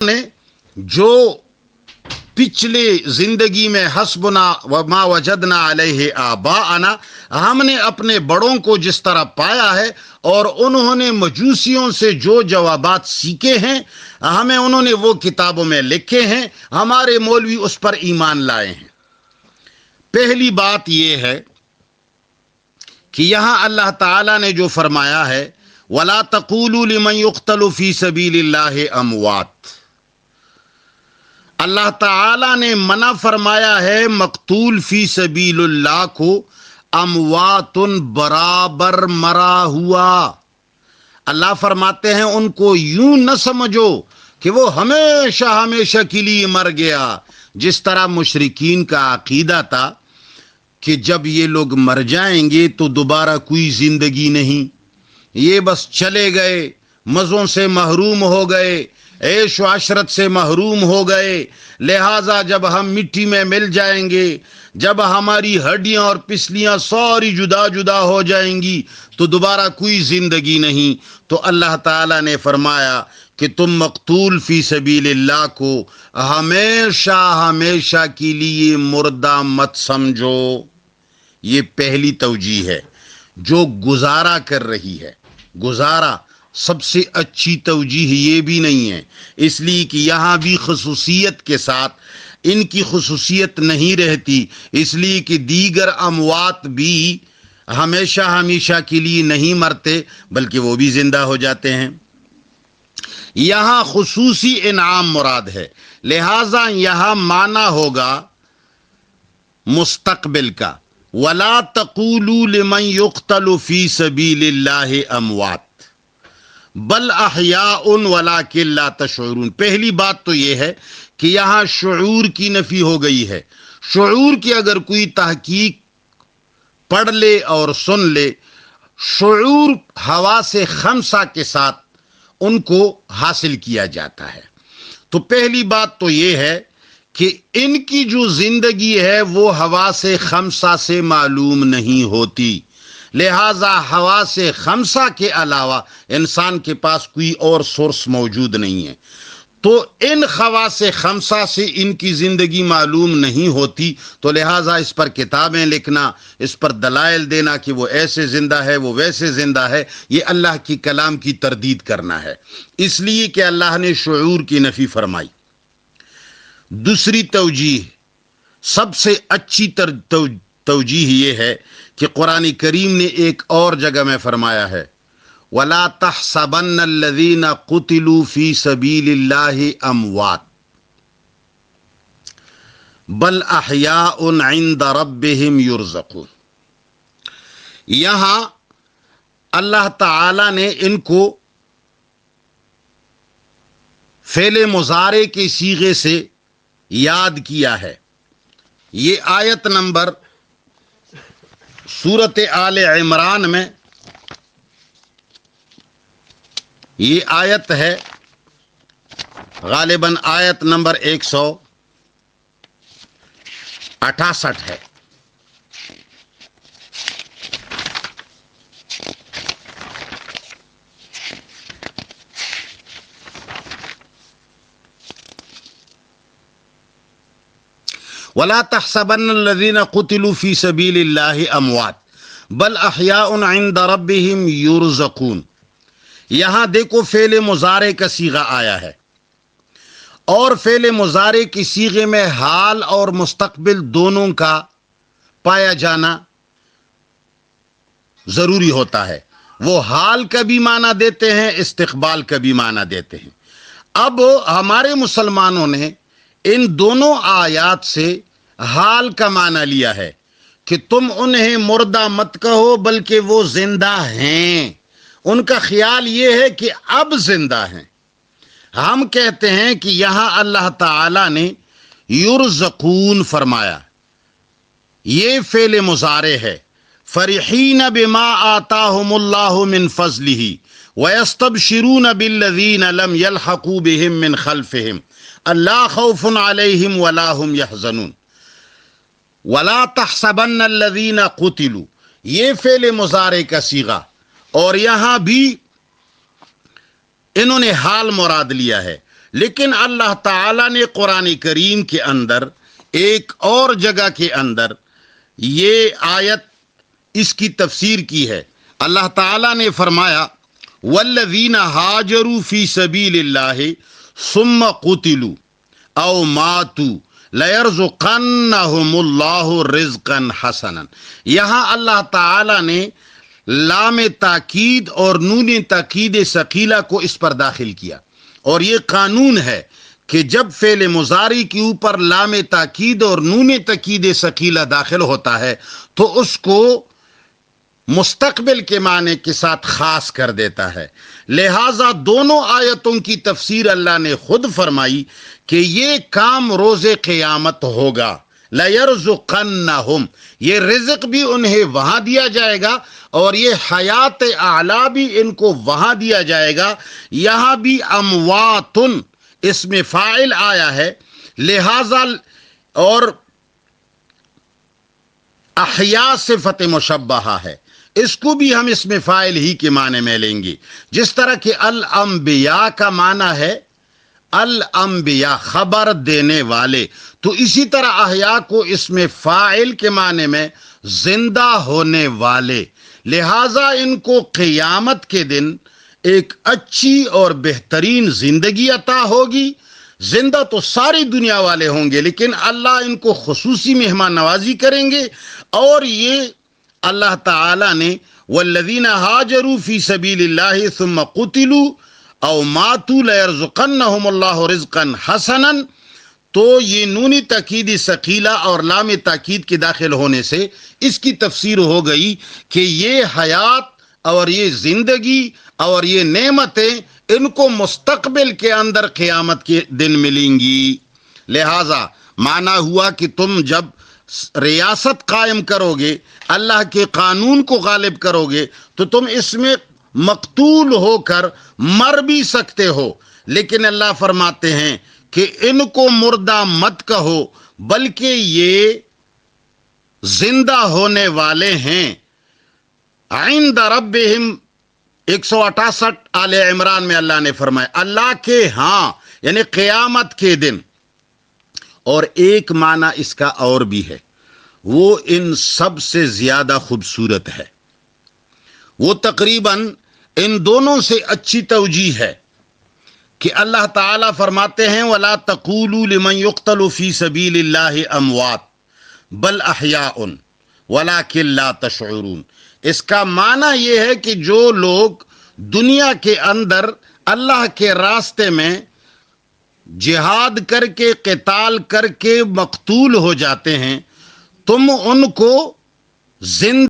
نے جو پچھلے زندگی میں حسبنا وما وجدنا علیہ آباءنا، ہم نے اپنے بڑوں کو جس طرح پایا ہے اور انہوں نے مجوسیوں سے جو جوابات سیکھے ہیں، ہمیں انہوں نے وہ کتابوں میں لکھے ہیں، ہمارے مولوی اس پر ایمان لائے ہیں۔ پہلی بات یہ ہے کہ یہاں اللہ تعالیٰ نے جو فرمایا ہے وَلَا تَقُولُوا لِمَنْ يُقْتَلُ فِي سَبِيلِ اللَّهِ أَمْوَاتٌ، اللہ تعالیٰ نے منع فرمایا ہے مقتول فی سبیل اللہ کو اموات برابر مرا ہوا۔ اللہ فرماتے ہیں ان کو یوں نہ سمجھو کہ وہ ہمیشہ ہمیشہ کے لیے مر گیا، جس طرح مشرکین کا عقیدہ تھا کہ جب یہ لوگ مر جائیں گے تو دوبارہ کوئی زندگی نہیں، یہ بس چلے گئے، مزوں سے محروم ہو گئے، عیش و عشرت سے محروم ہو گئے، لہٰذا جب ہم مٹی میں مل جائیں گے، جب ہماری ہڈیاں اور پسلیاں ساری جدا جدا ہو جائیں گی تو دوبارہ کوئی زندگی نہیں۔ تو اللہ تعالیٰ نے فرمایا کہ تم مقتول فی سبیل اللہ کو ہمیشہ ہمیشہ کے لیے مردہ مت سمجھو۔ یہ پہلی توجیہ ہے جو گزارا کر رہی ہے۔ گزارا سب سے اچھی توجیہ یہ بھی نہیں ہے، اس لیے کہ یہاں بھی خصوصیت کے ساتھ ان کی خصوصیت نہیں رہتی، اس لیے کہ دیگر اموات بھی ہمیشہ ہمیشہ کے لیے نہیں مرتے بلکہ وہ بھی زندہ ہو جاتے ہیں۔ یہاں خصوصی انعام مراد ہے، لہٰذا یہاں معنی ہوگا مستقبل کا وَلَا تَقُولُوا لِمَنْ يُقْتَلُ فِي سَبِيلِ اللَّهِ أَمْوَاتٌ بل احیاء ولکن لا تشعرون۔ پہلی بات تو یہ ہے کہ یہاں شعور کی نفی ہو گئی ہے۔ شعور کی اگر کوئی تحقیق پڑھ لے اور سن لے، شعور حواس خمسہ کے ساتھ ان کو حاصل کیا جاتا ہے۔ تو پہلی بات تو یہ ہے کہ ان کی جو زندگی ہے وہ حواس خمسہ سے معلوم نہیں ہوتی، لہذا حواس خمسہ کے علاوہ انسان کے پاس کوئی اور سورس موجود نہیں ہے۔ تو ان خواص خمسہ سے ان کی زندگی معلوم نہیں ہوتی، تو لہٰذا اس پر کتابیں لکھنا، اس پر دلائل دینا کہ وہ ایسے زندہ ہے وہ ویسے زندہ ہے، یہ اللہ کی کلام کی تردید کرنا ہے، اس لیے کہ اللہ نے شعور کی نفی فرمائی۔ دوسری توجیہ، سب سے اچھی توجیہ یہ ہے کہ قرآن کریم نے ایک اور جگہ میں فرمایا ہے وَلَا تَحْسَبَنَّ الَّذِينَ قُتِلُوا فِي سَبِيلِ اللَّهِ أَمْوَاتٌ بَلْ أَحْيَاءٌ عِندَ رَبِّهِمْ يُرْزَقُونَ۔ یہاں اللہ تعالی نے ان کو فعل مضارع کے صیغے سے یاد کیا ہے۔ یہ آیت نمبر سورت آل عمران میں یہ آیت ہے، غالباً آیت نمبر 168 ہے۔ وَلَا تَحْسَبَنَّ الَّذِينَ قُتِلُوا فِي سَبِيلِ اللَّهِ أَمْوَاتٌ بَلْ أَحْيَاءٌ عِندَ رَبِّهِمْ يُرْزَقُونَ۔ یہاں دیکھو فعل مضارع کا صیغہ آیا ہے، اور فعل مضارع کی صیغے میں حال اور مستقبل دونوں کا پایا جانا ضروری ہوتا ہے۔ وہ حال کا بھی معنی دیتے ہیں، استقبال کا بھی معنی دیتے ہیں۔ اب ہمارے مسلمانوں نے ان دونوں آیات سے حال کا معنی لیا ہے کہ تم انہیں مردہ مت کہو بلکہ وہ زندہ ہیں۔ ان کا خیال یہ ہے کہ اب زندہ ہیں۔ ہم کہتے ہیں کہ یہاں اللہ تعالی نے یرزقون فرمایا، یہ فعل مضارع ہے۔ فرحین بما آتاہم اللہ من فضلہ ویستبشرون بالذین لم یلحقوا بہم من خلفہم اللہ خوف علیہم ولا هم یحزنون۔ ولا تحسبن الذین قتلوا، یہ فعل مضارع کا صیغہ، اور یہاں بھی انہوں نے حال مراد لیا ہے، لیکن اللہ تعالیٰ نے قرآن کریم کے اندر ایک اور جگہ کے اندر یہ آیت اس کی تفسیر کی ہے. اللہ تعالیٰ نے فرمایا والذین ہاجروا فی سبیل اللہ ثم قتلوا او ماتوا لیرزقنہم اللہ رزقا حسنا. یہاں اللہ تعالیٰ نے لام تاکید اور نون تاکید ثقیلہ کو اس پر داخل کیا، اور یہ قانون ہے کہ جب فعل مضارع کے اوپر لام تاکید اور نون تاکید ثقیلہ داخل ہوتا ہے تو اس کو مستقبل کے معنی کے ساتھ خاص کر دیتا ہے. لہذا دونوں آیتوں کی تفسیر اللہ نے خود فرمائی کہ یہ کام روز قیامت ہوگا. لَيَرْزُقَنَّهُمْ، یہ رزق بھی انہیں وہاں دیا جائے گا اور یہ حیات اعلیٰ بھی ان کو وہاں دیا جائے گا. یہاں بھی امواتن اس میں فاعل آیا ہے، لہذا اور احیاء صفت مشبہہ ہے، اس کو بھی ہم اس میں فاعل ہی کے معنی میں لیں گے. جس طرح کہ الانبیاء کا معنی ہے الانبیاء خبر دینے والے، تو اسی طرح احیاء کو اس میں فاعل کے معنی میں زندہ ہونے والے. لہذا ان کو قیامت کے دن ایک اچھی اور بہترین زندگی عطا ہوگی. زندہ تو ساری دنیا والے ہوں گے، لیکن اللہ ان کو خصوصی مہمان نوازی کریں گے. اور یہ اللہ تعالی نے والذین ہاجروا فی سبیل اللہ ثم قتلوا او ماتوا لیرزقنہم اللہ رزقا حسنا، تو یہ نونی تاکید ثقیلہ اور لام تاکید کے داخل ہونے سے اس کی تفسیر ہو گئی کہ یہ حیات اور یہ زندگی اور یہ نعمتیں ان کو مستقبل کے اندر قیامت کے دن ملیں گی. لہذا معنی ہوا کہ تم جب ریاست قائم کرو گے، اللہ کے قانون کو غالب کرو گے، تو تم اس میں مقتول ہو کر مر بھی سکتے ہو، لیکن اللہ فرماتے ہیں کہ ان کو مردہ مت کہو بلکہ یہ زندہ ہونے والے ہیں. عند ربہم 168 آل عمران میں اللہ نے فرمایا اللہ کے ہاں، یعنی قیامت کے دن. اور ایک معنی اس کا اور بھی ہے، وہ ان سب سے زیادہ خوبصورت ہے، وہ تقریباً ان دونوں سے اچھی توجیہ ہے کہ اللہ تعالیٰ فرماتے ہیں وَلَا تَقُولُوا لِمَنْ يُقْتَلُ فِي سَبِيلِ اللَّهِ أَمْوَاتٌ بَلْ أَحْيَاءٌ وَلَكِنْ لَا تَشْعُرُونَ. اس کا معنی یہ ہے کہ جو لوگ دنیا کے اندر اللہ کے راستے میں جہاد کر کے قتال کر کے مقتول ہو جاتے ہیں، تم ان کو زندہ